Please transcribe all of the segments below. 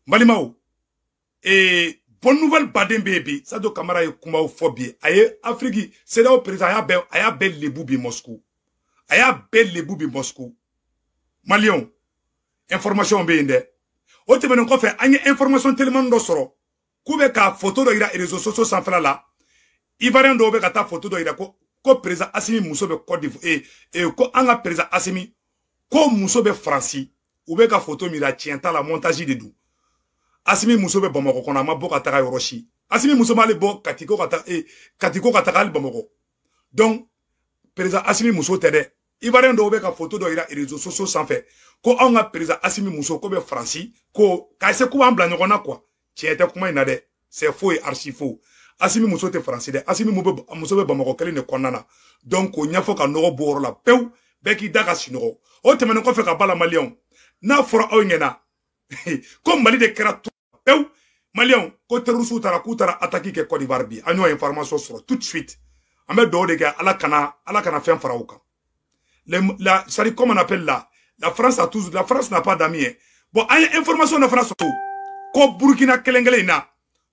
Malimao. Et bonne nouvelle baden bébé. Sadio Kamara est kuma phobie. Aye Afrique, c'est là au président aya bel leboubi Moscou. Aya bel leboubi Moscou. Malion. Information bende. O te menon ko fait anye information tellement do soro. Koube ka photo do ira réseaux sociaux sans faire là. Ivarien do be ka ta photo do ira ko président Assimi Mousso be Côte d'Ivoire et ko anga président Assimi ko Mousso be France ou be ka photo mira tienta la montage de dou. Assimi Mousso be Bamako kona ma boka taka yoroshi. Assimi Mousso male bo katiko kata al Bamako. Donc président Assimi Mousso tede Ivarien do be ka photo do ira réseaux sociaux sans faire. Ko anga président Assimi Mousso ko be France ko kaise ko ambla nyona quoi. Tienta kuma inade c'est faux et archi faux. Assimi Mousso te français de Assimi Mousso be Bamako kele ne konana. Donc ko nyafo ka no boro la pew beki daga sinoro. O te menon ko fe ka bala Malion. Na fora o ngena. Comme Mali de kera pew Malion ko terusu tara kutara attaquer ke Côte d'Ivoire bi. Anyo information sur tout de suite. Amé do de ga ala kana fin farauka. La ça dit comment on appelle là. La France n'a pas d'amis. Bon, information de France tout. Ko Burkina kelengele na.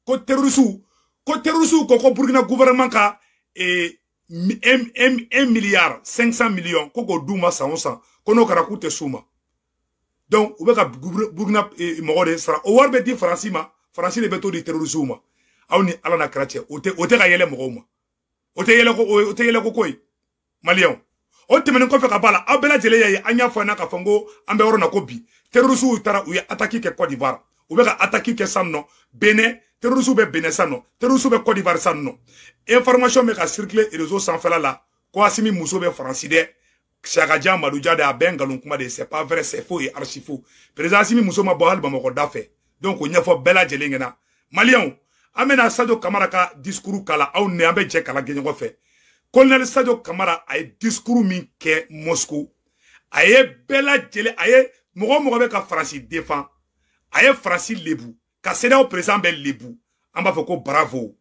Ko terusu ko Burkina gouvernement ka 1 milliard 500 millions ko douma sa onsa kono kara kute suma. Donc ou ka Burkina mogode sara o warbe di France le beto di terrorisme awni ala na kratie o te ka yele mogoma o te yele ko koy Malien o te menen ko fe ka bala abela jele yayi anya fo na ka fongo ambe woro na ko bi terrorisme tara u ya attaquer ke Côte d'Ivoire ou ka attaquer ke Sanno Benin terrorisme be Benin Sanno terrorisme be Côte d'Ivoire Sanno information me ka circuler et réseau sans faire là ko Assimi Mousso be France de Chagadia Maloudia de Abengalon kuma de c'est pas vrai c'est faux et archi faux président Assimi Mousso ma bohal ba mako dafe donc on y a fo bela jelengena Malien amena Sadio Kamara ka discours kala aw ne ambe je kala genyo fe colonel Sadio Kamara ay discours min ke Moscou ay bela jele ay mogo be ka France défend ay France lebu ka seda au président bel lebu amba foko bravo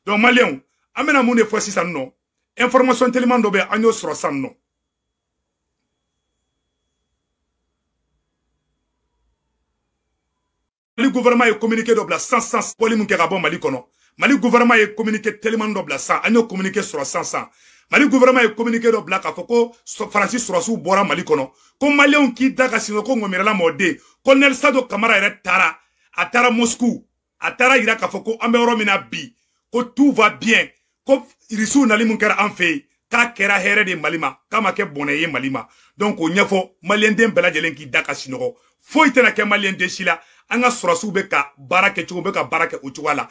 donc Malien amena moun de fois si ça non information tellement dobe agno sur ça non Mali gouvernement est communiqué de sans poli mun kera bon Mali kono Mali gouvernement est communiqué tellement de sans agno communiqué sur sans Mali gouvernement est communiqué de ka foko Francis Surasu bora Mali kono ko Malien ki daga sino ko ngomira la mode colonel Sadio Kamara ere tara Moscou atara ira ka foko ambe romina bi ko tout va bien ko irisu nali mun kera anfe ka kera here de Malima kama ke boneye Malima donc o nyefo Malien den bela jelen ki daka sinogo fo itena ke Malien de sila anga Surasu be ka barake chugo be ka barake uchuwala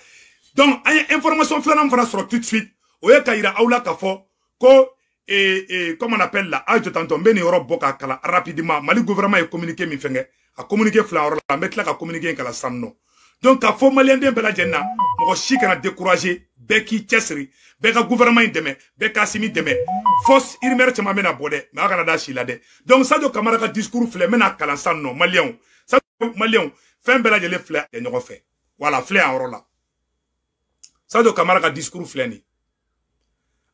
donc aya information flanam fana sur tout de suite o ye ka ira aula ka fo ko comment on appelle là je t'entends ben Europe boka kala rapidement Mali gouvernement est communiqué mi fenge a communiqué flan la metla ka communiqué kala samno donc ka fo Malien den bela jenna mo shi kana décourager beki chesri beka gouvernement deme beka Assimi deme fausse irmer chama mena bode ma kana da shi lade donc Sadio Kamara ka discours fle mena kala samno Malien fin bela jele fle de nyoko fe voilà fle en rola Sadio Kamara ka discours fle ni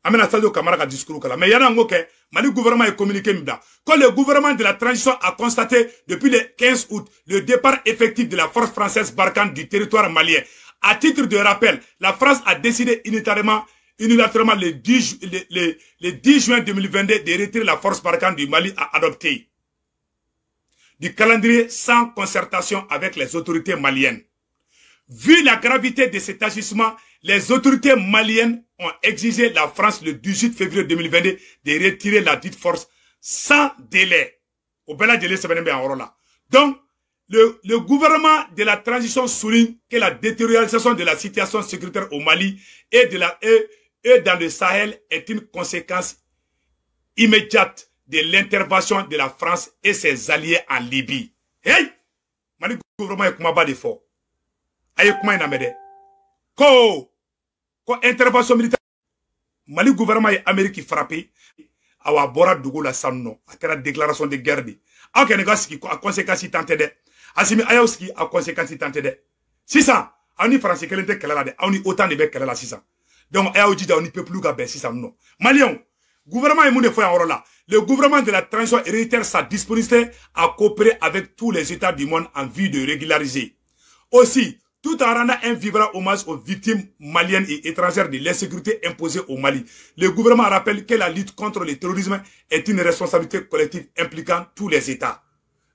amena Sadio Kamara ka discours kala mais yana ngoke Mali gouvernement est communiqué mida quand le gouvernement de la transition a constaté depuis le 15 août le départ effectif de la force française Barkhane du territoire malien. À titre de rappel, la France a décidé unilatéralement le 10 juin 2022 de retirer la force Barkhane du Mali à adopter du calendrier sans concertation avec les autorités maliennes. Vu la gravité de cet agissement, les autorités maliennes ont exigé la France le 18 février 2022 de retirer la dite force sans délai. Au bel délai, c'est bien en là. Donc, le gouvernement de la transition souligne que la détérioration de la situation sécuritaire au Mali et dans le Sahel est une conséquence immédiate de l'intervention de la France et ses alliés en Libye. Hey! Mali gouvernement est comme un bas de fort. Aye kuma ina mede. Ko intervention militaire. Mali gouvernement est Amérique frappé. Awa bora dugu la sanno. Akera déclaration de guerre di. Awa kene gaski a conséquence tante de. Asimi ayawski a conséquence tante de. Sisa, ani français kelente kelala de. Ani autant de be kelala sisa. Donc ayaw jida oni peuple ga ben sisa non. Malien, Gouvernement est moun fois en là. Le gouvernement de la transition héréditaire sa disponibilité à coopérer avec tous les États du monde en vue de régulariser. Aussi, tout en rendant un vibrant hommage aux victimes maliennes et étrangères de l'insécurité imposée au Mali, le gouvernement rappelle que la lutte contre le terrorisme est une responsabilité collective impliquant tous les États.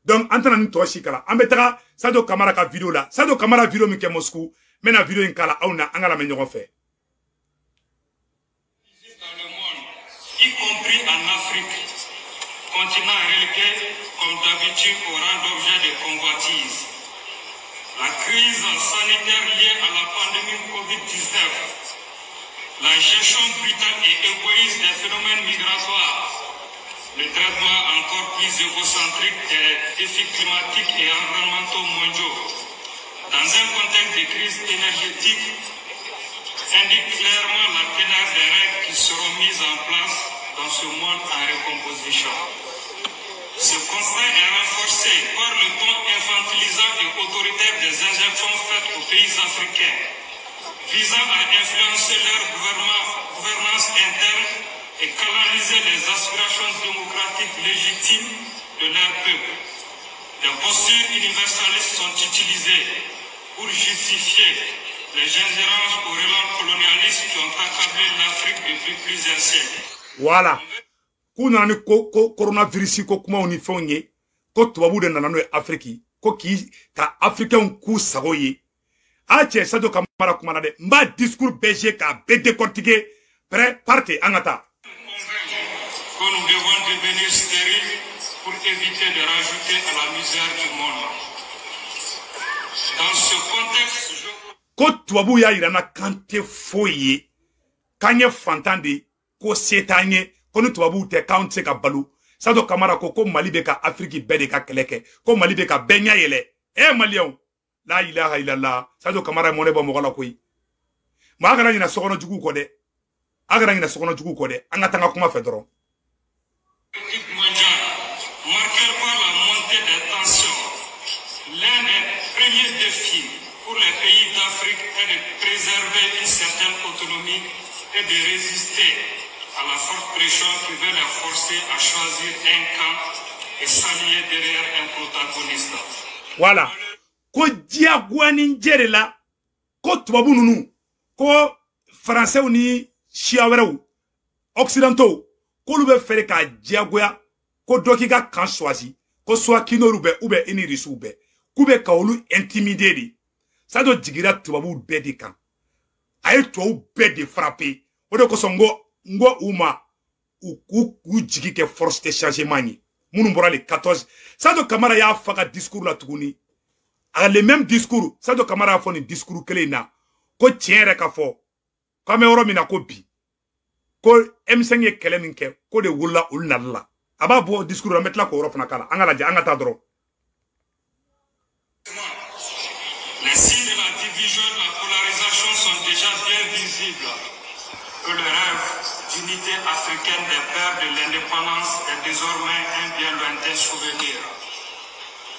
Donc, en tant que toi, Chikala, en mettra Sadio Kamara ka vidéo là, Sadio Kamara vidéo mi ke Moscou, mais la vidéo in kala, auna, angala menyon fait. Dans le monde, y compris en Afrique, continent relégué comme d'habitude au rang d'objet de convoitise. La crise sanitaire liée à la pandémie Covid-19, la gestion brutale et égoïste des phénomènes migratoires, le traitement encore plus égocentrique des défis climatiques et environnementaux mondiaux, dans un contexte de crise énergétique, indique clairement la teneur des règles qui seront mises en place dans ce monde en recomposition. Ce constat est renforcé par le ton infantilisant et autoritaire des injonctions faites aux pays africains, visant à influencer leur gouvernance interne et canaliser les aspirations démocratiques légitimes de leur peuple. Des postures universalistes sont utilisées pour justifier les ingérences au relents colonialistes qui ont accablé l'Afrique depuis plusieurs siècles. Voilà. Kuna ni coronavirus ko kuma oni fonye ko tubabu de nanano Afrique ko ki ka africain ku sagoye a che Sadio Kamara kuma na de mba discours BG ka be décortiquer prêt partez angata que nous devons devenir stériles pour éviter de rajouter à la misère du monde. Dans ce contexte, ko tubabu ya irana kante foye kanye fantande ko setanye ko ni tubabu te kante ka balu Sadio Kamara ko Mali be ka Afrique be de ka keleke ko Mali be ka benya yele Malion la ilaha illallah Sadio Kamara mo ne ba mo gala koy ma gara nyina sokono jugu ko de agara nyina sokono jugu ko de anga tanga kuma fe doron mondiale marqué par la montée des tensions. L'un des premiers défis pour les pays d'Afrique est de préserver une certaine autonomie et de résister à la forte pression qui veut les forcer à choisir un camp et s'allier derrière un protagoniste. Voilà. Ko diagwani njere la ko tubabu nunu ko français ni chiawerou occidentaux ko lube fere ka diagwa ko doki ga kan choisi ko soit kino rube ou be ini risube kube ka olu intimider ça do digira tubabu be di kan ay to be de frapper o de ko songo ngo uma u jigi ke force de changement ni munu bora le 14 Sadio Kamara ya faka discours la tuguni a le même discours Sadio Kamara fo ni discours kele na ko tiere ka fo comme euro mina ko bi ko M5 ye kele min ke ko de wulla ulnalla aba bo discours la metla ko euro fana kala angala ja angata dro les signes de la division et de la polarisation sont déjà bien visibles. Que le rêve d'unité africaine des pères de l'indépendance est désormais un bien lointain souvenir.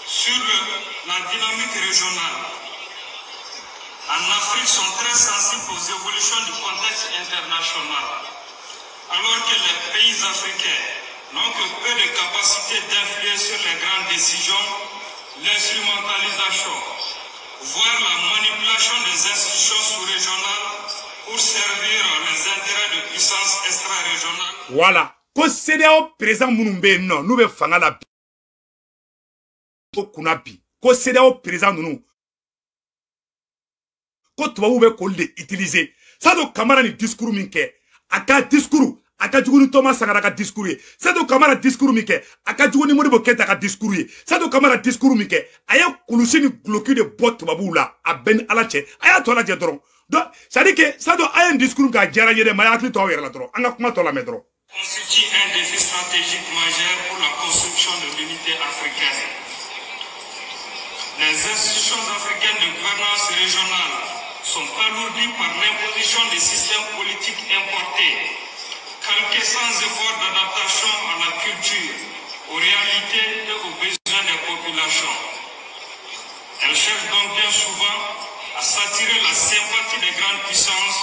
Sur la dynamique régionale, en Afrique sont très sensibles aux évolutions du contexte international, alors que les pays africains n'ont que peu de capacité d'influer sur les grandes décisions, l'instrumentalisation, voire la manipulation des institutions sous-régionales pour servir les intérêts de puissance extra-régionale. Voilà. Ko CEDEAO président Mounumbe non, nous be fanga la ko kunapi. Ko CEDEAO président nous. Ko tubabu be ko le utiliser. Sadio Kamara ni discours minke. Aka discours, aka juguni Thomas Sankara ka discours. Sadio Kamara discours minke. Aka juguni Modibo Keïta ka discours. Sadio Kamara discours minke. Aya kulusi ni bloqué de bot tubabu la a ben alache. Aya to la je doron. Donc, ça dit que ça doit avoir un discours qui a géré les malades qui ont constitue un défi stratégique majeur pour la construction de l'unité africaine. Les institutions africaines de gouvernance régionale sont alourdies par l'imposition des systèmes politiques importés, calqués sans effort d'adaptation à la culture, aux réalités et aux besoins des populations. Elles cherchent donc bien souvent à s'attirer la sympathie des grandes puissances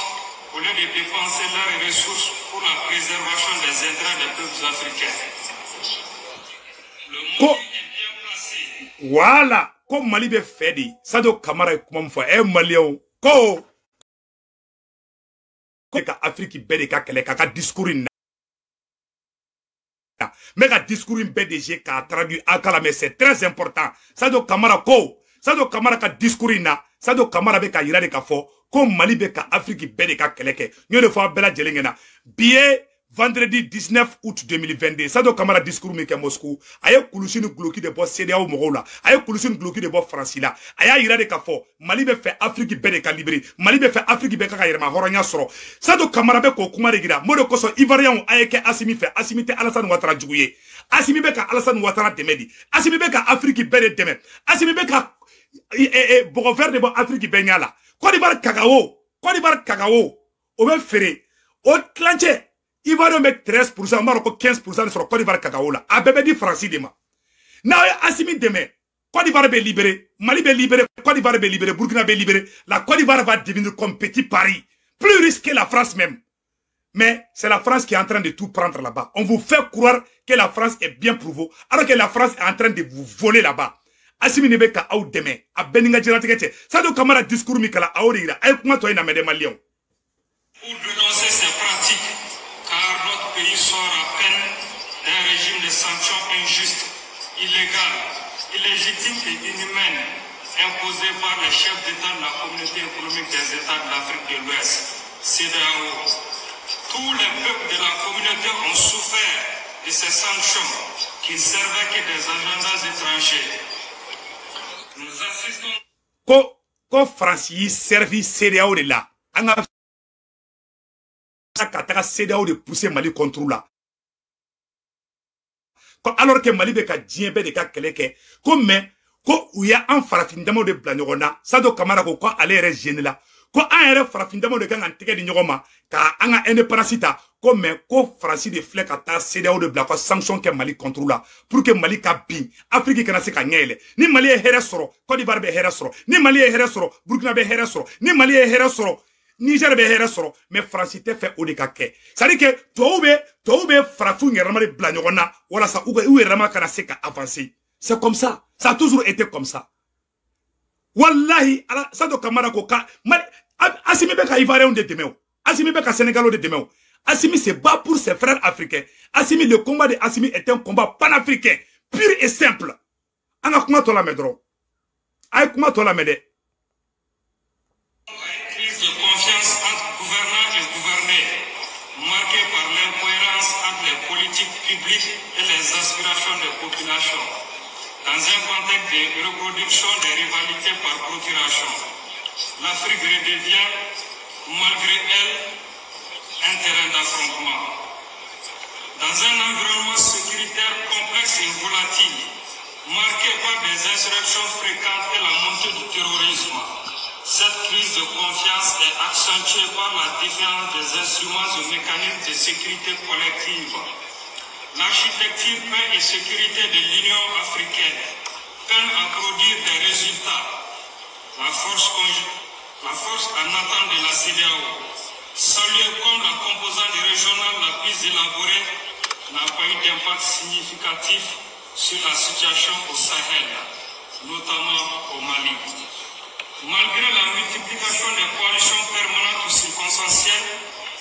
au lieu de dépenser leurs ressources pour la préservation des intérêts des peuples africains. Le monde est bien placé. Voilà, comme Mali be Fedi, Sadio Kamara comme fois un Malien, ko ka Afrique be de ka kele ka discours na. Mais ka discours BDG ka traduit akala, mais c'est très important. Sadio Kamara ka discours na, Sadio Kamara be ka yira de ka fo, comme Mali be ka Afrique be de ka kele ke. Nyo de fois bela jelengena. Billet vendredi 19 août 2022, Sadio Kamara discours mi ke Moscou, aye kulusi ni gloki de bo CEDEAO mogo la, aye kulusi ni gloki de bo France la, aye yira de ka fo, Mali be fait Afrique be de ka libéré, Mali be fait Afrique be ka yirma horonya soro. Sadio Kamara be ko kuma de gira, modo koso Ivoirien aye ke Assimi fait, Assimi te Alassane Ouattara juguye, Assimi be ka Alassane Ouattara demedi, Assimi be ka Afrique be de deme, Assimi be ka bogo vert de bo Afrique be nyala, Côte d'Ivoire cacao, o be fere, o clanche. Ivoirien met 13%, Maroc 15% sur Côte d'Ivoire cacao là. A bébé dit français demain. N'a Assimi demain. Côte d'Ivoire est libéré, Mali est libéré, Côte d'Ivoire est libéré, Burkina est libéré. La Côte d'Ivoire va devenir comme petit Paris. Plus riche que la France même. Mais c'est la France qui est en train de tout prendre là-bas. On vous fait croire que la France est bien prouvée, alors que la France est en train de vous voler là-bas. Assimi nebe ka ou demain. A Beninga Djiratikete. Sadio Kamara discours mikala a orira. Aïe kuma toi ina mede Malion. Pour dénoncer ces pratiques, car notre pays sort à peine d'un régime de sanctions injustes, illégales, illégitimes et inhumaines imposées par les chefs d'État de la communauté économique des États de l'Afrique de l'Ouest, CEDEAO. Tous les peuples de la communauté ont souffert de ces sanctions qui ne servaient que des agendas étrangers. Nous assistons... Ko Francis servi CEDEAO de là. Kataka CEDEAO de pousser Mali contre là. Alors que Mali be ka djembe de ka keleke, comme ko uya en farafindamo de blagnona, Sadio Kamara ko ale re gene la. Ko an ere farafindamo de kan anteke di nyogoma ka anga indépendance comme ko Francis de flek ata CEDEAO de bla ko sanction ke Mali contre là pour que Mali ka bin Afrique kana se ka nyele. Ni Mali e here soro, Côte d'Ivoire be here soro, ni Mali e here soro, Burkina be here soro, ni Mali e here soro. Niger be here soro, mais France te fait odekake. Ça dit que toi be frafou ngerama de blagnona, wala sa ou rama kana se ka avancer. C'est comme ça. Ça a toujours été comme ça. Wallahi, ala Sadio Kamara ko ka Assimi be ka Ivoirien de demeo. Assimi be ka Sénégalo de demeo. Assimi se bat pour ses frères africains. Assimi, le combat de Assimi est un combat panafricain, pur et simple. Anga kuma to la medro. Ay kuma to la mede. Crise de confiance entre gouvernants et gouvernés, marquée par l'incohérence entre les politiques publiques et les aspirations des populations, dans un contexte de reproduction des rivalités par procuration. L'Afrique redevient, malgré elle, un terrain d'affrontement. Dans un environnement sécuritaire complexe et volatile, marqué par des insurrections fréquentes et la montée du terrorisme, cette crise de confiance est accentuée par la défiance des instruments et mécanismes de sécurité collective. L'architecture paix et sécurité de l'Union africaine peine à produire des résultats. La force en attente de la CEDEAO, saluée comme la composante régionale la plus élaborée, n'a pas eu d'impact significatif sur la situation au Sahel, notamment au Mali. Malgré la multiplication des coalitions permanentes ou circonstancielles,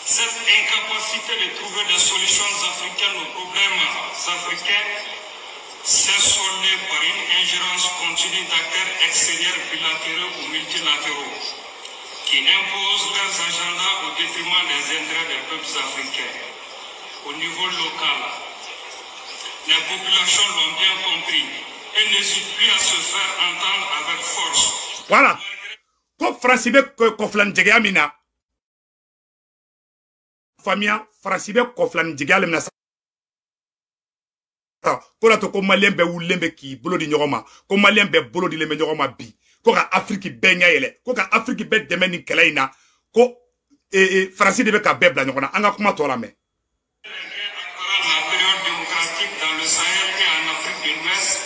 cette incapacité de trouver des solutions africaines aux problèmes africains s'est soldée par une ingérence continue d'acteurs extérieurs bilatéraux ou multilatéraux qui imposent leurs agendas au détriment des intérêts des peuples africains. Au niveau local, les populations l'ont bien compris et n'hésitent plus à se faire entendre avec force. Voilà. Ko Francibe koflan jegamina. Famia Francibe koflan jegamina. Ko la to ko Malien be wulembe ki bolo di nyogoma. Ko Malien be bolo di leme nyogoma bi. Ko ka Afrique be nyayele. Ko ka Afrique be demeni kelaina. Ko Francibe be ka be bla nyogona. Anga kuma to la me. La période démocratique dans le Sahel et en Afrique de l'Ouest,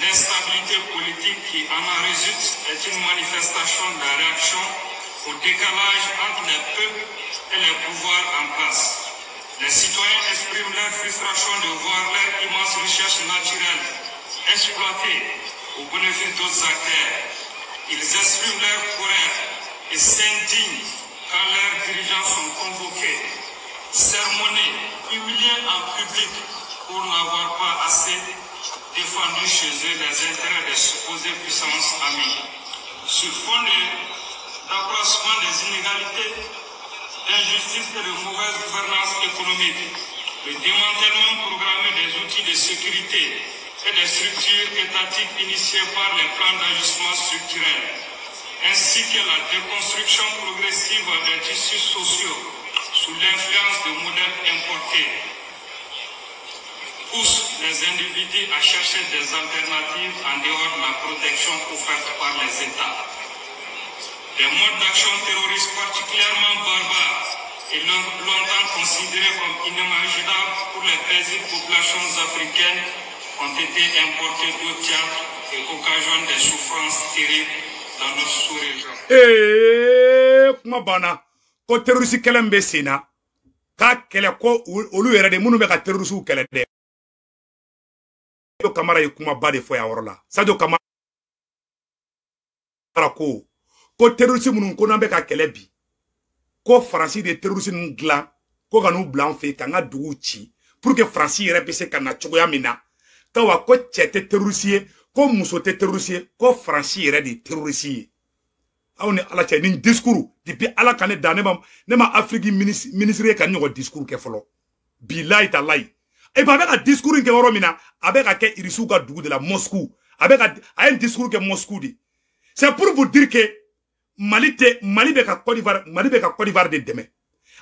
l'instabilité politique qui en résulte est une manifestation de la réaction au décalage entre les peuples et les pouvoirs en place. Les citoyens expriment leur frustration de voir leur immense richesse naturelle exploitée au bénéfice d'autres acteurs. Ils expriment leur colère et s'indignent quand leurs dirigeants sont convoqués, sermonnés, humiliés en public pour n'avoir pas assez défendu chez eux les intérêts des supposées puissances amies. Sur fond d'accroissement des inégalités, d'injustice et de mauvaise gouvernance économique, le démantèlement programmé des outils de sécurité et des structures étatiques initiées par les plans d'ajustement structurel, ainsi que la déconstruction progressive des tissus sociaux sous l'influence de modèles importés, poussent les individus à chercher des alternatives en dehors de la protection offerte par les États. Des modes d'action terroristes particulièrement barbares et longtemps considérés comme inimaginables pour les paisibles populations africaines ont été importés d'autres théâtres et occasionnent des souffrances terribles dans notre sous-région. Kuma bana ko terroriste kelen be sena ka kele ko olu yere de munu be ka terroriste kele de Kamara ye kuma ba de fo ya worola Sadio Kamara ko terroriste munu ko na be ka kele bi ko France de terroriste ngla ko kanu blanc fe kanga dugu ci pour que France yere be se kana chogoya mina kawa ko chete terroriste ko muso te terroriste ko France yere de terroriste awni ala chay ni discours depuis ala kane da ne ma Afrique ministre kan ñoko discours ke folo billahi tallahi e ba ka discours ke woro mina abeka ke irisu ka dugu de la Moscou abeka un discours ke Moscou di c'est pour vous dire que Mali be ka Côte d'Ivoire de demain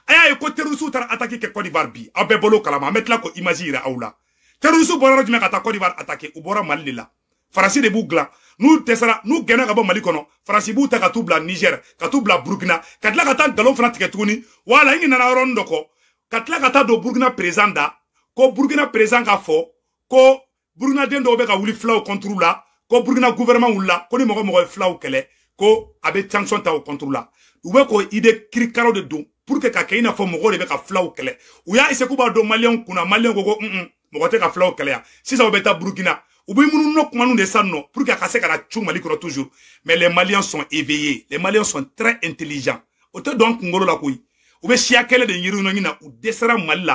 aya ko terroriste tar attaquer ke Côte d'Ivoire bi abe bolo kalama metla ko imaginer awla terroriste bora juma ka ta Côte d'Ivoire attaquer u bora Mali la France de bugla nous tesara nous gena ka bo Mali kono France bu ta ka tubla Niger ka tubla Burkina ka tla ka ta galon fana tiketuni wala ingi na rondo ko ka tla ka ta do Burkina président da ko Burkina président ka fo ko Burkina den do be ka wuli flaw contre la ko Burkina gouvernement wula ko ni mogo flaw kele ko abe sanction ta au contre la ou be ko ide krikaro de don pour que ka kaina fo mogo de be ka flaw kele ou ya ise ko ba do malien kuna malien go mogo te ka flaw kele ya si ça be ta Burkina ou bien nous no kuma nous de ça non pour que ka se ka la chou Mali ko toujours mais les Maliens sont éveillés les Maliens sont très intelligents autant donc ngolo la koy ou be sia kele de yiru no ngina ou desera Mali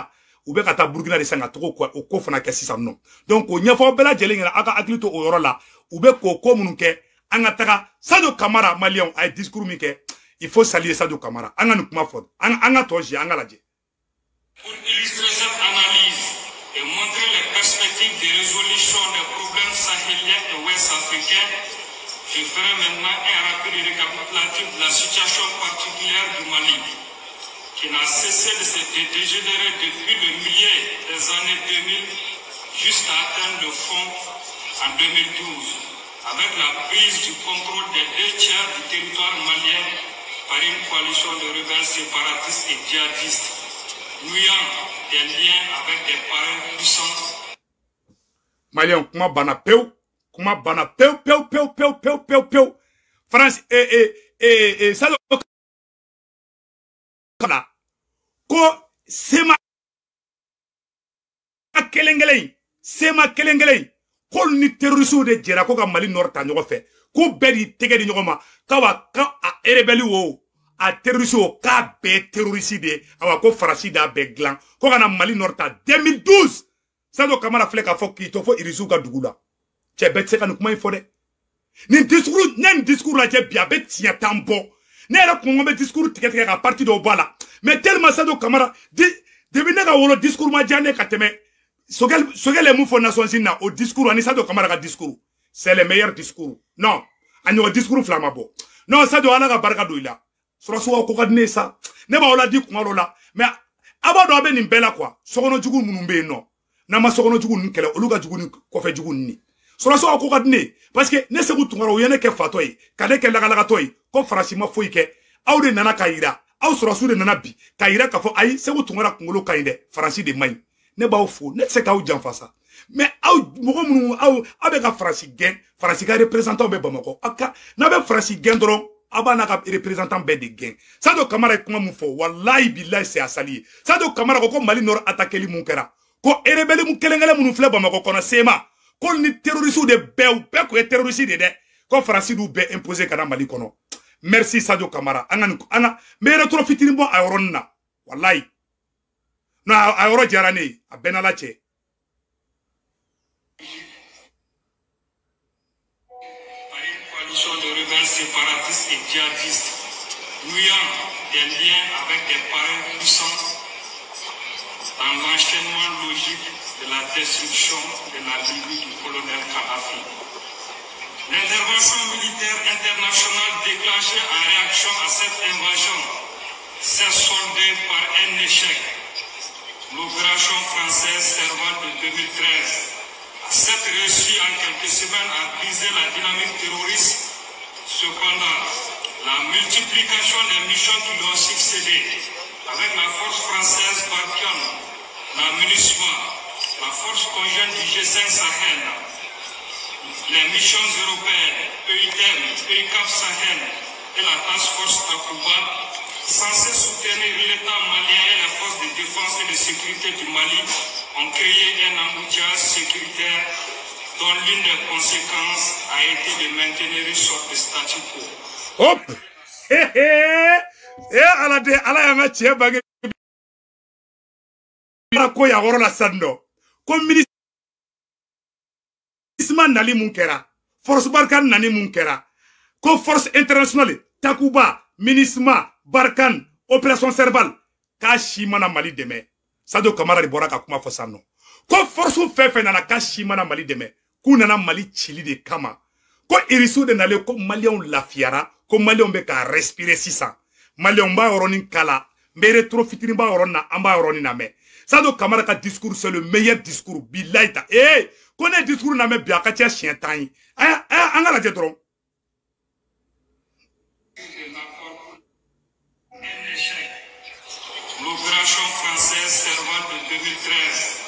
ou be kata Burkina de sanga toko ko o ko fana ke sisa non donc o nyafo bela jele ngina aka aklito o yoro la ou be ko munun ke anga taka Sadio Kamara Malien ay discours mi ke il faut saluer Sadio Kamara anga nu kuma fod anga toji anga laje pour illustrer cette analyse et montrer les perspectives de résolution des problèmes sahéliens et ouest africains, je ferai maintenant un rapide récapitulatif de la situation particulière du Mali, qui n'a cessé de se dégénérer depuis le milieu des années 2000 jusqu'à atteindre le fond en 2012, avec la prise du contrôle des 2 tiers du territoire malien par une coalition de rebelles séparatistes et djihadistes, nouant des liens avec des parrains puissants. Malien, kuma bana peu, France ça kala ko sema kelengele ko ni terroriste de jera ko ka Mali nord ta ñogo fe ko bedi tege di ñogoma kawa ka a rebeli wo a terroriste o ka be terroriste de awa ko farasi da be glan ko kana Mali nord ta 2012 Sadio Kamara fleka fo ki to fo irisu ka dugula che bet se kan kuma ifo de ni discours la je bia bet tia tambo ne era ko ngombe discours tike ka parti do bala mais tellement Sadio Kamara de binega wolo discours ma jane ka teme sogel mu fo nation sinna au discours ani Sadio Kamara ka discours c'est le meilleur discours non ani discours flamabo non Sadio ala ka barka do ila sura so ko kadne sa ne ba wala di ko la mais abado abe ni bela quoi sokono jugu munumbe no na ma sokono jugu nkele oluga jugu ni ko fe jugu ni sura so ko kadne parce que ne se ku tungaro yene ke fatoy kade ke laga toy ko farasi ma foy ke awde nana kayira aw sura su de nana bi kayira ka fo ay se ku tungara kungolo kayinde farasi de may ne ba fo ne se ka u janfa sa mais aw mogo munu aw abe ka farasi gen farasi ka représentant be Bamako aka na be farasi gen dron abana ka représentant be de gain Sadio Camara kuma mun fo wallahi billahi c'est asali Sadio Camara ko Mali nord attaquer li mun kera ko rebelle mun kelengele mun fle Bamako kono sema ko ni terroriste de be ko terroriste de ko France du be imposer kana Mali kono merci Sadio Camara anga me retro fitini bon ayoronna wallahi no ayoro jarane abenala che de rebelles séparatistes et djihadistes, nouant des liens avec des parrains puissants dans l'enchaînement logique de la destruction de la Libye du colonel Kadhafi. L'intervention militaire internationale déclenchée en réaction à cette invasion s'est soldée par un échec. L'opération française servant de 2013 cette réussite en quelques semaines a brisé la dynamique terroriste. Cependant, la multiplication des missions qui lui ont succédé avec la force française Barkhane, la MINUSMA, la force conjointe du G5 Sahel, les missions européennes, EUTM, EUCAP Sahel et la task force Takuba, censées soutenir l'État malien et les forces de défense et de sécurité du Mali, ont créé un embouteillage sécuritaire dont l'une des conséquences a été de maintenir une sorte de statu quo. Hop! Ala yanga tie bage ko ya woro la sando. Ko ministre nali munkera. Force Barkhane nani munkera. Ko force internationale Takuba, MINUSMA, Barkhane, opération Serval. Ka shimana Mali deme. Sadio Camara de Boraka kuma fosano. Ko force fefe nana ka shimana Mali deme. Ku nana Mali chili de kama. Ko irisu de nale ko Malion lafiara. Ko Malion be ka respirer sisa. Malion ba oroni kala. Mbere trop fitini ba orona amba oroni na me. Sadio Camara ka discours c'est le meilleur discours. Bilaita. Eh! Kone discours na me biaka tia chien tan. Angala jetro. L'opération française servant de 2013.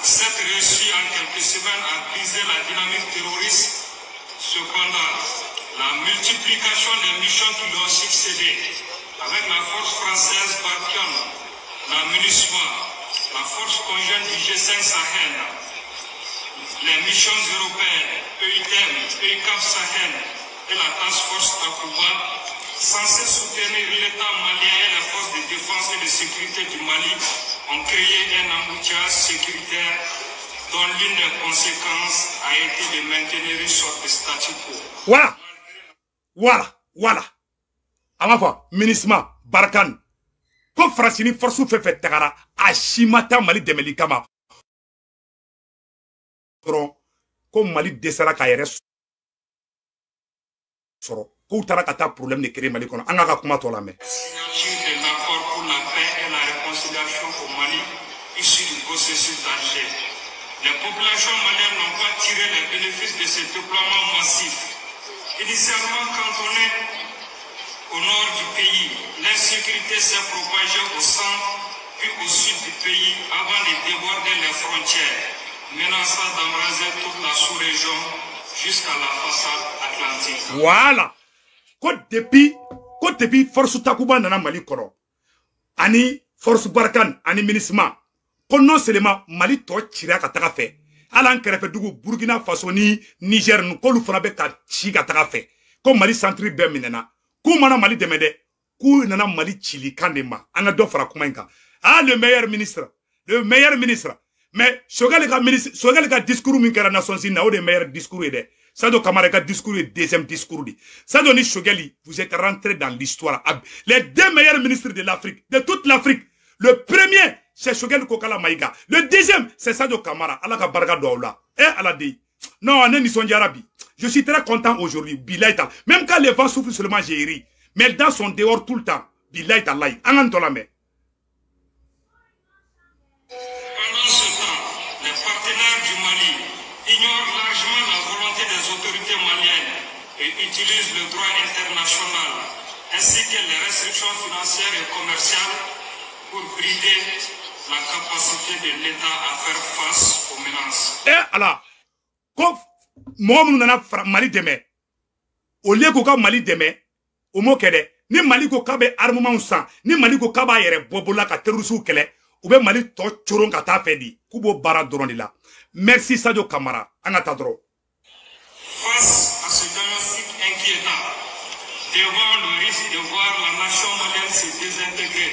Cette réussite en quelques semaines a brisé la dynamique terroriste. Cependant, la multiplication des missions qui lui ont succédé avec la force française Barkhane, la MINUSMA, la force conjointe du G5 Sahel, les missions européennes, EUTM, EUCAP Sahel et la task force Takuba, censées soutenir l'État malien et les forces de défense et de sécurité du Mali, ont créé un embouteillage sécuritaire dont l'une des conséquences a été de maintenir une sorte de statu quo. Voilà. Amafa, MINUSMA, Barkhane. Ko Francini force fait tagara a shimata Mali demeli kama. Ko Mali desara ka yere soro. Ko tara ka ta problème de créer Mali kono. Anga ka kuma to la me. Signature de l'accord pour la paix et la réconciliation au Mali issu du processus d'Alger. Les populations maliennes n'ont pas tiré les bénéfices de ce déploiement massif. Initialement cantonné au nord du pays, l'insécurité s'est propagée au centre puis au sud du pays avant de déborder les frontières, menaçant d'embraser toute la sous-région jusqu'à la façade atlantique. Voilà. Ko depuis force Takuba nana Mali koro. Ani force Barkhane, ani MINUSMA. Ko non seulement Mali to tira ka taga fe. Ala nkerefe dugu Burkina Faso ni Niger nu ko lu fana be ka ci ka taga fe. Ko Mali centre be minena. Ku mana Mali demede. Ku nana Mali chili kandema. Ana do fara kuma inka. Ah le meilleur ministre. Mais Chogal ka discours min kera nation zina o de meilleur discours ede. Sadio Camara ka discours est deuxième discours di. Sadio ni Chogali, vous êtes rentré dans l'histoire. Les deux meilleurs ministres de l'Afrique, de toute l'Afrique. Le premier, c'est Chogal Kokala Maïga. Le deuxième, c'est Sadio Camara. Allah ka baraka doula. Allah dit. Non, on est Nisson Arabi. Je suis très content aujourd'hui. Bilaïta. Même quand les vents soufflent seulement, j'ai ri. Mais les dents sont dehors tout le temps. Bilaïta Allah. Angantola me. Pendant ce temps, les partenaires du Mali ignorent largement la volonté des autorités maliennes et utilisent le droit international ainsi que les restrictions financières et commerciales pour brider la capacité de l'État à faire face aux menaces. Allah, quand Mohamed nana Mali deme, au lieu que Mali deme, o mo kɛdɛ ni Mali ko k'a bɛ armement san ni Mali ko k'a b'a yɛrɛ bɔbɔla ka terroriste kɛlɛ u bɛ Mali tɔ coron ka taa fɛ di k'u b'o baara dɔrɔn de la merci Sadio Camara an ka taa dɔrɔn. Face à ce diagnostic inquiétant, devant le risque de voir la nation malienne se désintégrer,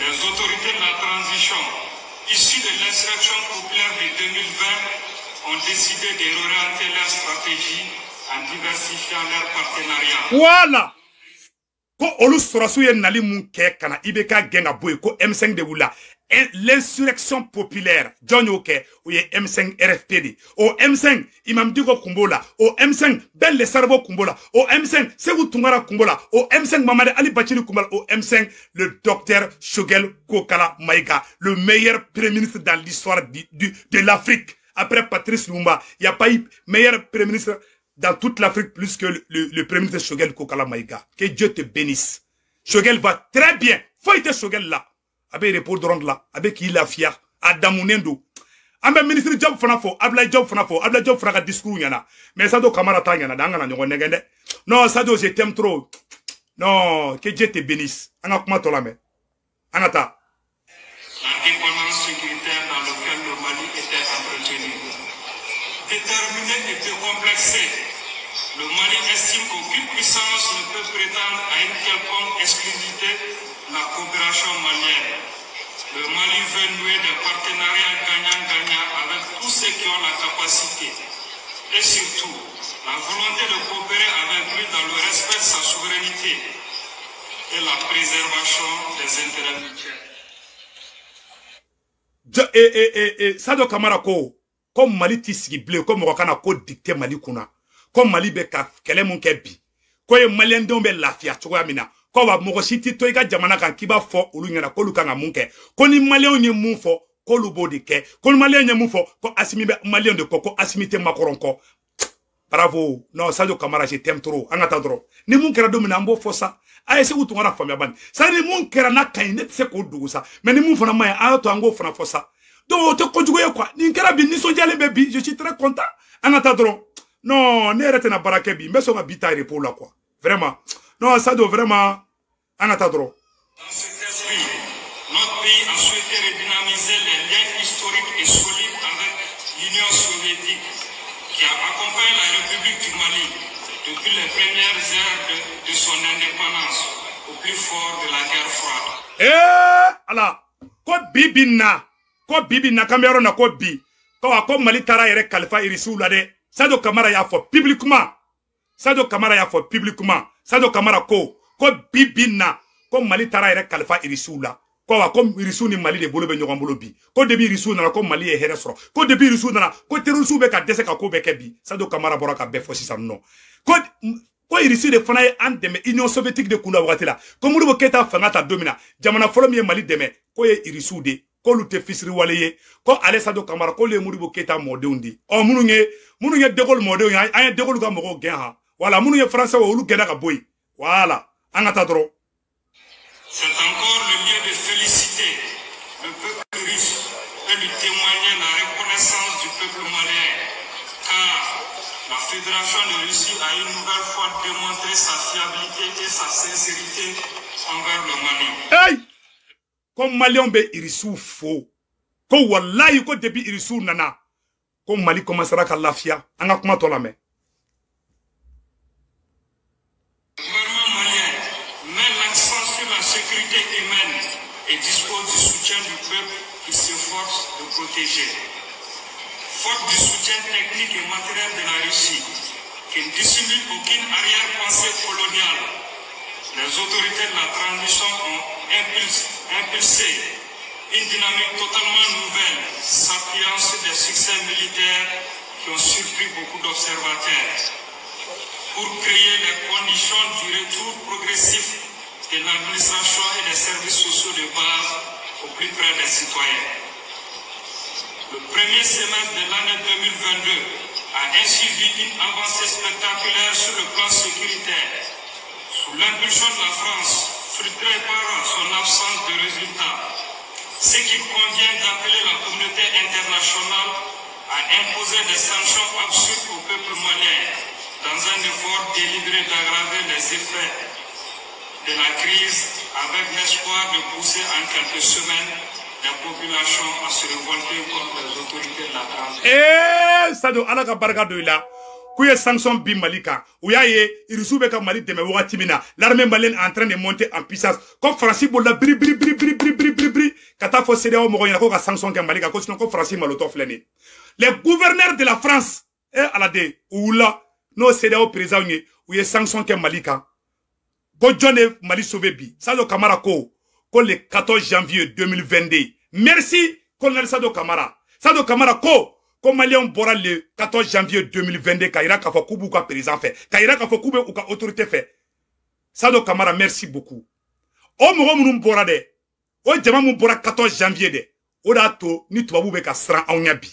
les autorités de la transition issues de l'insurrection populaire de 2020 ont décidé de réorienter leur stratégie en diversifiant leur partenariat. Voilà. Ko olu sɔrɔsiw ye nali mun kɛ kana IBK gɛn ka bɔ yen ko M5 de wula l'insurrection populaire jɔn y'o kɛ o ye M5 RFP de o M5 Imam Dicko kun b'o la o M5 Ben Le Cerveau kun b'o la o M5 Sekou Tunkara kun b'o la o M5 Mamadi Ali Bachiri kun b'o la o M5 le docteur Choguel Kokala Maïga le meilleur premier ministre dans l'histoire de l'Afrique après Patrice Lumumba il n'y a pas eu meilleur premier ministre dans toute l'Afrique plus que le premier ministre Choguel Kokala Maïga. Que Dieu te bénisse. Choguel va très bien. Faut être Choguel là. Avec repos de ronde là. Avec qui il a fier. Adamunendo. Ambe ministre Job Fanafo. Abla Job Fanafo. Abla Job Fraga discours yana. Mais ça doit Kamara Tangana. Dangana nyongo negende. Non, ça doit je t'aime trop. Non, que Dieu te bénisse. Anga kuma tolame. Angata. L'indépendance sécuritaire dans laquelle le Mali était entretenu. Déterminé et décomplexé, le Mali estime qu'aucune puissance ne peut prétendre à une quelconque exclusivité de la coopération malienne. Le Mali veut nouer des partenariats gagnant-gagnant avec tous ceux qui ont la capacité et surtout la volonté de coopérer avec lui dans le respect de sa souveraineté et la préservation des intérêts mutuels. Sadio Camara ko comme Mali ti sigi bleu comme Wakana ko dicté Mali kuna comme Mali be ka kele mun ke bi ko ye Malien don be lafia cogo amina ko wa mogo siti to iga jamana kan kiba fo olu nyana ko lu kan mun ke ko ni Malien nye mun fo ko lu bo de ke ko Malien nye mun fo ko Assimi be Malien de ko Assimi te Macron ko bravo non Sadio Camara je t'aime trop angata dro ni mun kera domina mbo fo sa ay se utu ngana famia ban sa ni mun kera na kan net se ko dugu sa mais ni mun fana may a to ango fana fo sa donc te ko jugo quoi ni kera bi ni so jale be bi je suis très content angata dro non ne rete na barake bi mais so ma bitare pour la quoi vraiment non Sadio vraiment angata dro. Dans cet esprit, notre pays a souhaité redynamiser les liens historiques et solides avec l'Union soviétique qui a accompagné la République du Mali depuis les premières heures de son indépendance au plus fort de la guerre froide. ala ko bibi na kamero na ko bi ko Mali tara yere Khalifa Irisu la de Sadio Camara y'a fait publiquement Sadio Camara ko bibi na ko Mali tara yere Khalifa Irisu la ko Irisu ni Mali de bolo be nyogon bolo bi ko debi Irisu na ko Mali e here soro ko debi Irisu na ko terrorisme be ka dese ka ko be ke bi Sadio Camara bora ka be fo sisan no ko Irisu de fana ye an deme Union soviétique de kunda wakati la ko Modibo Keita fanga ta domina jamana folo mi Mali deme ko ye Irisu de ko lu te fisiri wale ye ko ale Sadio Camara ko le Modibo Keita modenw di o munu ye De Gaulle modenw ya an ye De Gaulle ka mogo gen ha wala munu ye français wo olu gena ka boy wala an ta dro. C'est encore le lieu de féliciter le peuple russe et lui témoigner la reconnaissance du peuple malien, car la Fédération de Russie a une nouvelle fois démontré sa fiabilité et sa sincérité envers le Mali. Hey! Comme Malien be Irisu fo, ko wallahi ko depuis Irisu nana, ko Mali commencera ka lafia, anga kuma to la me. Et dispose du soutien du peuple qui s'efforce de protéger. Faute du soutien technique et matériel de la Russie, qui ne dissimule aucune arrière-pensée coloniale, les autorités de la transition ont impulsé une dynamique totalement nouvelle, s'appuyant sur des succès militaires qui ont surpris beaucoup d'observateurs, pour créer les conditions du retour progressif de l'administration et des services sociaux de base au plus près des citoyens. Le premier semestre de l'année 2022 a ainsi vu une avancée spectaculaire sur le plan sécuritaire. Sous l'impulsion de la France, frustrée par son absence de résultats, ce qu'il convient d'appeler la communauté internationale à imposer des sanctions absurdes au peuple malien dans un effort délibéré d'aggraver les effets de la crise avec l'espoir de pousser en quelques semaines les populations à se révolter contre les autorités de la transition. Eh, Sado, ala ka baraka do ila. Kouye sanction bi Malika. Ouyaye, irisu be ka Mali deme wakati mina. L'armée malienne est en train de monter en puissance. Comme Francis Bola bri. Kata fo CEDEAO mo yena ko ka sanction ke Malika ko sinon ko Francis Maloto fleni. Les gouverneurs de la France ala de oula no CEDEAO président ni ouye sanction ke Malika. Ko John Mali sauvé bi. Sado Kamara ko le 14 janvier 2022. Merci colonel Sado Kamara. Sado Kamara ko Malien bora le 14 janvier 2022 Kaira Kafo Kubu ka président fait. Kaira Kafo Kubu ou ka autorité fait. Sado Kamara, merci beaucoup. O mogo munum bora de. O jama mun bora 14 janvier de. O da to ni tubabu be ka sran awnyabi.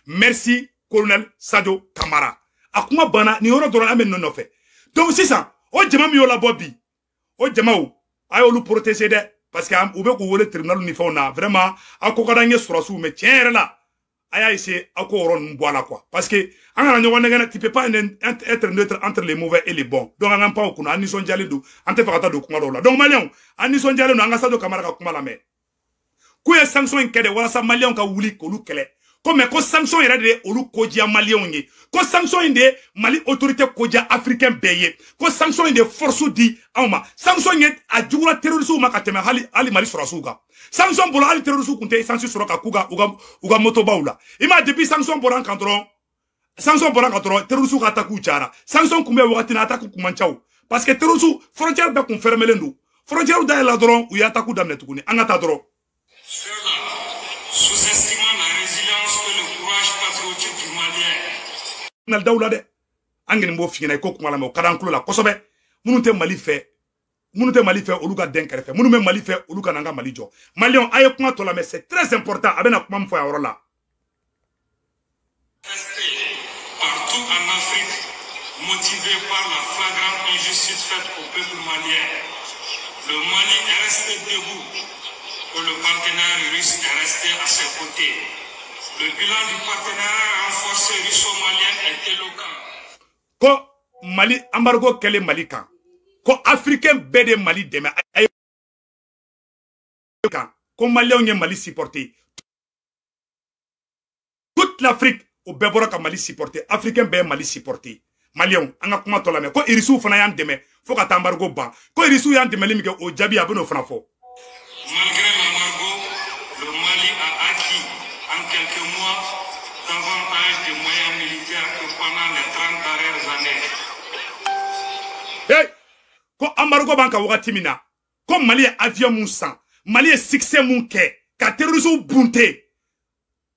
Merci colonel Sado Kamara. Akuma bana ni oro doron amen non fait. Donc c'est ça. O jama mi yola bobi. O jama ou ayo lu protéger de parce que ou be ko wole tribunal ni fauna vraiment akoka nye surasu me tiens là. Aya essayer akoron boala quoi parce que tu peux pas être neutre entre les mauvais et les bons donc on pas okuna ani son jale do ante fakata do kuma do la donc malien ani son jale no anga Sado Kamara ka kuma la me ku ya sanction kede wala sa malien ka wuli ko lu kele comme ko sanction ira de olu koja malien ngi ko sanction inde Mali autorité koja africain beye ko sanction inde force di awma sanction ngi a jugura terroriste ma ka teme ali Mali surasuka sanction bolo ali terroriste kunte sanction suraka kuga uga moto baula ima depuis sanction boran kandron terroriste ka attaque chara sanction kumbe wakati na attaque kumanchao parce que terroriste frontière be confirmer lendu frontière da la dron u ya attaque damne tukuni angata dron sous-estimant la résilience et le courage patriotique du Malien. Nal dawla de angeni mbo fingina ko kuma la mo kadanklo la kosobe munute Mali fait oluka denkere fait munume Mali fait oluka nanga Mali jo Malion aye kuma to la mais c'est très important abena kuma mfo ya orola partout en Afrique motivé par la flagrante injustice faite au peuple malien. Le Mali est resté debout et le partenaire russe est resté à ses côtés. Le bilan du partenariat renforcé russo-malien est éloquent. Ko Mali embargo kele Mali kan ko africain bede Mali deme ko Malien nge Mali supporter toute l'Afrique au bebora ka Mali supporter africain be Mali supporter Malien anga kuma to la me ko irisu fana yan deme fo ka embargo ban ko irisu yan deme limike o jabi abono fana fo. Malgré l'embargo, le Mali a acquis en quelques mois davantage de moyens militaires que pendant les 30 dernières années. Hey! Ko embargo banka wakati mina. Ko Mali avion moun san. Mali succès moun ke. Ka terrorisme bunte.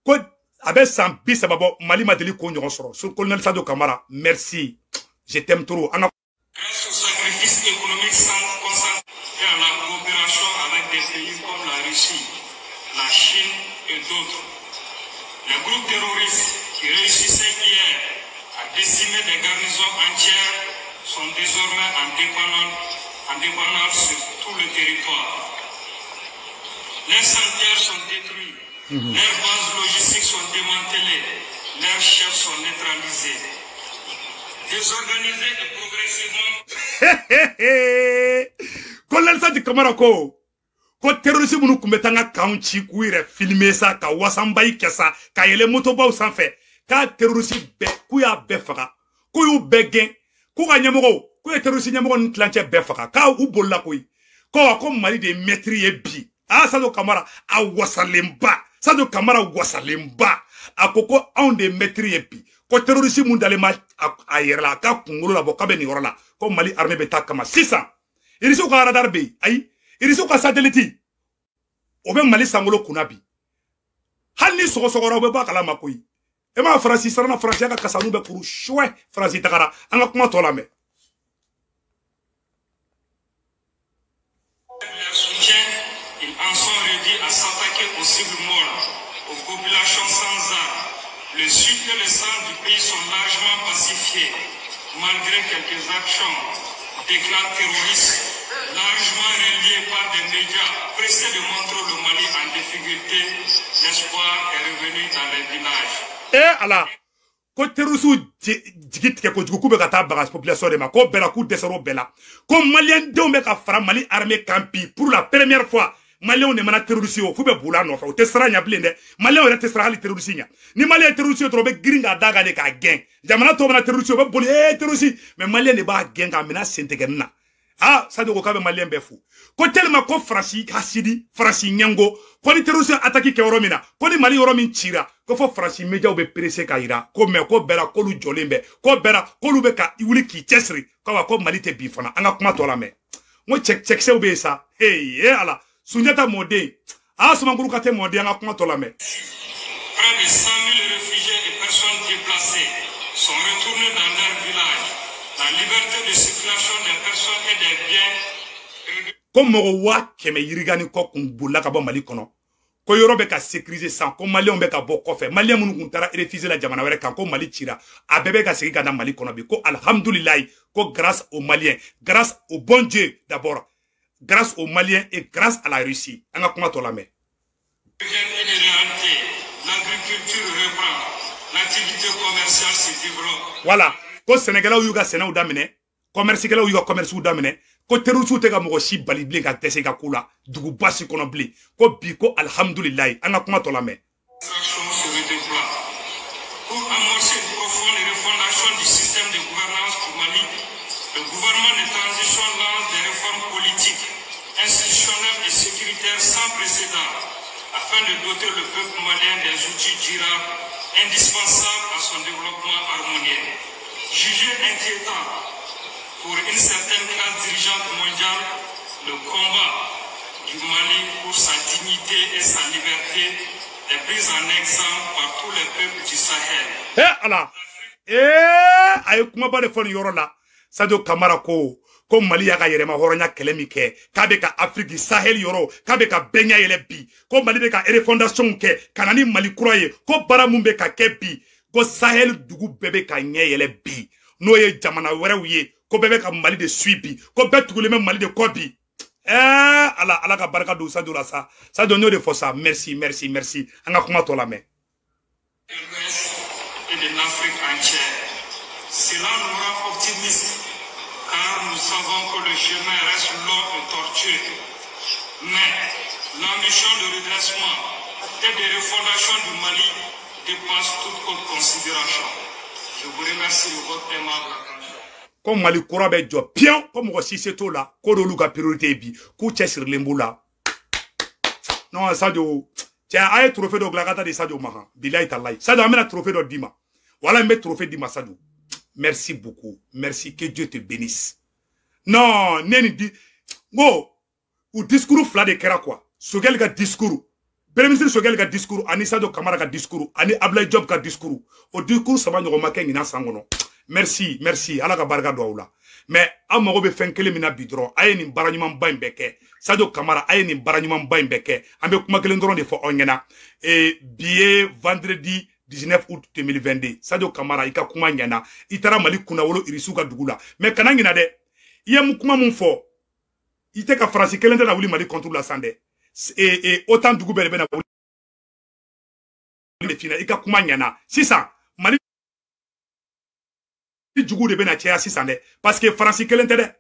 Ko abe san bisa babo Mali madeli ko nyon soro. Sur colonel Sado Kamara, merci. Je t'aime trop. Grâce au sacrifice économique sans consent et à la coopération avec des pays comme la Russie, la Chine et d'autres, les groupes terroristes qui réussissaient hier à décimer des garnisons entières sont désormais en dépendance sur tout le territoire. Leurs sanctuaires sont détruits, leurs bases logistiques sont démantelées, leurs chefs sont neutralisés. Désorganisés et progressivement. Colonel Sado Kamara ko terrorisme munu kumbetanga kaunchi kuire filmer ça ka wasambai kesa ka yele motoba sans fait ka terrorisme be kuya be faka kuyu begen ku ga nyamogo ku terrorisme nyamogo ntlanche be faka ka u bolla kuyi ko Mali de maîtriser bi Sado Kamara a wasalemba Sado Kamara wasalemba akoko on de maîtriser bi ko terrorisme mun dalema a yerla ka kungulu la bokabe ni orala ko Mali armée beta kama 600 irisu ka radar be ay irisu ka satellite obe Mali sangolo kunabi halni sogoro be bakala makoyi e ma France sarana France ka kasanu be pour chouet France takara anga kuma to la me leur soutien, ils en sont réduits à s'attaquer aux cibles mortes, aux populations sans armes. Le sud et le centre du pays sont largement pacifiés, malgré quelques actions d'éclats terroristes, largement reliés par des médias pressés de montrer le Mali en difficulté. L'espoir est revenu dans les villages. Eh Allah, ko terroriste jigi tigɛ kojugu k'u bɛ ka taa baga population de ma ko bɛɛ la k'u dɛsɛr'o bɛɛ la ko malien denw bɛ ka fara Mali armée kan bi pour la première fois malien de mana terroriste o fu bɛ bula nɔfɛ o tɛ sira ɲɛ bilen dɛ malien yɛrɛ tɛ sira hali terroriste ɲɛ ni malien ye terroriste dɔrɔn o bɛ girin k'a da kan de k'a gɛn jamana tɔw mana terroriste o bɛ boli terroriste mais malien de b'a gɛn k'a minɛ sen tigɛni na Sadio ko k'a bɛ malien bɛɛ fo ko tellement ko Faransi hasidi Faransi ɲɛngo ko ni terroriste attaque kɛ yɔrɔ min na ko ni Mali yɔrɔ min cira ko fɔ Faransi médiaw bɛ pressé ka yira ko mais ko bɛɛ la k'olu jɔlen bɛ ko bɛɛ la k'olu bɛ ka wuli k'i cɛsiri ko Mali tɛ bi fana an ka kuma tɔ lamɛn n ko cɛkisɛw bɛ yen sa ala Sunjata mɔden Soumaoro Kate mɔden an ka kuma tɔ lamɛn. Près de 100 000 réfugiés et personnes déplacées sont retournés dans leur village. La liberté de circulation des personnes et des biens. Ko mɔgɔ 100 yirigani kɔ kun bolila ka bɔ Mali kɔnɔ ko yɔrɔ bɛ ka sécuriser san ko malien bɛ ka bɔ kɔfɛ malien minnu kun taara refuser la jamana wɛrɛ kan ko Mali cira a bɛɛ bɛ ka segin ka na Mali kɔnɔ bi ko alhamdulilayi ko grâce aux Maliens grâce au bon Dieu d'abord grâce aux Maliens et grâce à la Russie an ka kuma tɔ lamɛn. L'agriculture reprend, l'activité commerciale se développe. Voilà ko Sénégalais y'u ka sɛnɛw daminɛ commercikɛlaw y'u ka commercew daminɛ ko terroriste tɛ ka mɔgɔ si bali bilen ka dɛsɛ ka k'u la duguba si kɔnɔ bilen ko bi ko alhamdulilayi an ka kuma tɔ lamɛn. Pour amorcer une profonde refondation du système de gouvernance du Mali, le gouvernement de transition lance des réformes politiques, institutionnelles et sécuritaires sans précédent afin de doter le peuple malien des outils durables indispensables à son développement harmonieux. Jugé inquiétant pour une certaine classe dirigeante mondiale, le combat du Mali pour sa dignité et sa liberté est pris en exemple par tous les peuples du Sahel. Allah. Aye kuma ba de fɔ nin yɔrɔ la Sadio Kamara ko Mali y'a ka yɛrɛma hɔrɔnya kɛlɛ min kɛ k'a bɛ ka Afrique Sahel yɔrɔ k'a bɛ ka bɛɛ ɲɛ yɛlɛ bi ko Mali bɛ ka refondation kɛ ka na ni Mali kura ye ko baara mun bɛ ka kɛ bi ko Sahel dugu bɛɛ bɛ ka ɲɛ yɛlɛ bi n'o ye jamana wɛrɛw ye ko bɛɛ bɛ ka Mali de suit bi ko bɛɛ tugulen bɛ Mali de kɔ bi. Allah ka barika don Sadio la sa Sadio n'o de fɔ sa merci an ka kuma tɔ lamɛn. Et de l'Afrique entière. Cela nous rend optimistes car nous savons que le chemin reste long et tortueux. Mais l'ambition de redressement et de refondation du Mali dépasse toute autre considération. Je vous remercie de votre aimable attention. Comme Mali kura bɛ jɔ pion comme mɔgɔ si se t'o la ko d'olu ka priorité bi k'u cɛsirilen b'u la. Non Sadio tiens a ye trophée dɔ dilan ka taa di Sadio ma kan bilayi talayi Sadio an bɛna trophée dɔ d'i ma wala n bɛ trophée d'i ma Sadio. Merci beaucoup. Merci. Que Dieu te bénisse. Non, Neni go. Ou discours fla de kera quoi. Sogel ka discours. Premier ministre Sogel ka discours. Ani Sadio Kamara ka discours. Ani Ablaye Diop ka discours. Au discours ça va nous remarquer ngina sangono. Merci. Ala ka barika do awla. Mais a mago be fen kele mina bidron. Aye ni baranyuma ba mbeke. Sadio Kamara aye ni baranyuma ba mbeke. Ambe kuma kele ndron de fo ongena. Et billet vendredi 19 août 2022 Sadio Kamara ika kuma nyana itara Mali kuna wolo irisuka dugula mais kana ngina de iye mukuma mun fo ite ka France kelente na wuli Mali contre la sande et autant dugu bele na wuli fina ika kuma nyana sisa Mali dugu de bena tia sisa de parce que France kelente de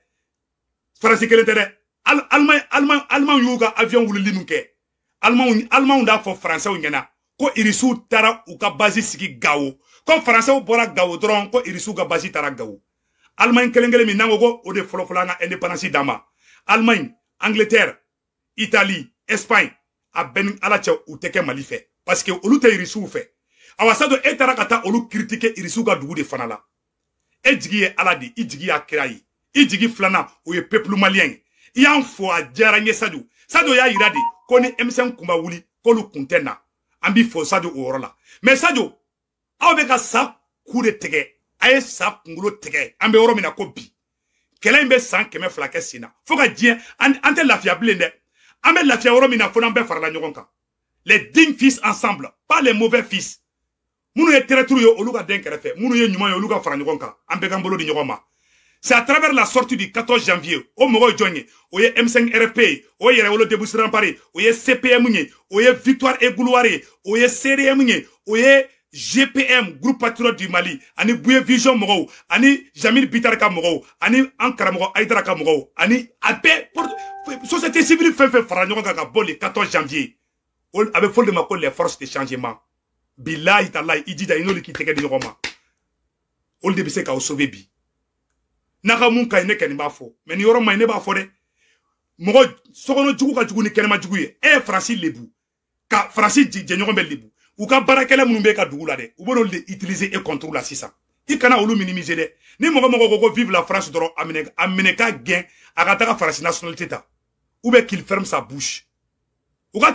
Allemand yuga avion wuli linuke Allemand da fo français nyana ko irisu tara u ka base sigi Gawo ko français bora Gawo dron ko irisu ka base tara Gawo Allemagne kelengele min nango ko o de folo nga indépendance dama Allemagne Angleterre Italie Espagne a ben ala che u teke Mali fe parce que olu te irisu fe awasado etara kata olu critiquer irisu ka dugu de fanala e jigi ye ala di i jigi ya kirayi i jigi flana o ye peuple malien i yan fo a jara nye Sadio ya yira di ko ni M5 kumba wuli ko lu kuntena ambi fo Sadio o yɔrɔ la mais Sadio aw bɛ ka sa ku de tigɛ a ye sa kunkolo tigɛ an bɛ yɔrɔ min na ko bi kɛlɛ in bɛ san 200 kɛ sen na fo ka diɲɛ an tɛ lafiya bilen dɛ an bɛ lafiya yɔrɔ min na fo n'an bɛɛ farala ɲɔgɔn kan les dignes fils ensemble pas les mauvais fils minnu ye traître ye olu ka den kɛrɛfɛ minnu ye ɲuman ye olu ka fara ɲɔgɔn kan an bɛɛ k'an bolo di ɲɔgɔn ma c'est à travers la sortie du 14 janvier o mɔgɔ ye jɔn ye o ye M5 RP ye o ye yɛrɛwolo déboussé-rempart ye o ye CPM ye o ye Victoire et Gloire ye o ye CDM ye o ye GPM groupe patriote du Mali ani Bouye Vision mogo ani Jamil Bitarka mogo ani Ankara mogo Aidaraka mogo ani abe société civile fait fara ɲɔgɔn kan ka bɔ le 14 janvier a bɛ fɔli de ma ko les forces de changement bilahi talahi i jija i n'olu k'i tɛgɛ di ɲɔgɔn ma olu de bɛ se k'aw sauver bi n'a ka mun ka ɲi ne kɔni b'a fɔ mais ni yɔrɔ ma ɲi ne b'a fɔ dɛ mɔgɔ sokɔnɔ jugu ka jugu ni kɛnɛma jugu ye e ye Faransi lebu ka Faransi jɛɲɔgɔn bɛ lebu u ka baarakɛla minnu bɛ ka dugu la dɛ u b'olu de utiliser e contre la sisan i kana olu minimiser dɛ ni mɔgɔ ko vive la France dɔrɔn a minɛ ka gɛn a ka taga Faransi nationalité ta ou bien qu'il ferme sa bouche u ka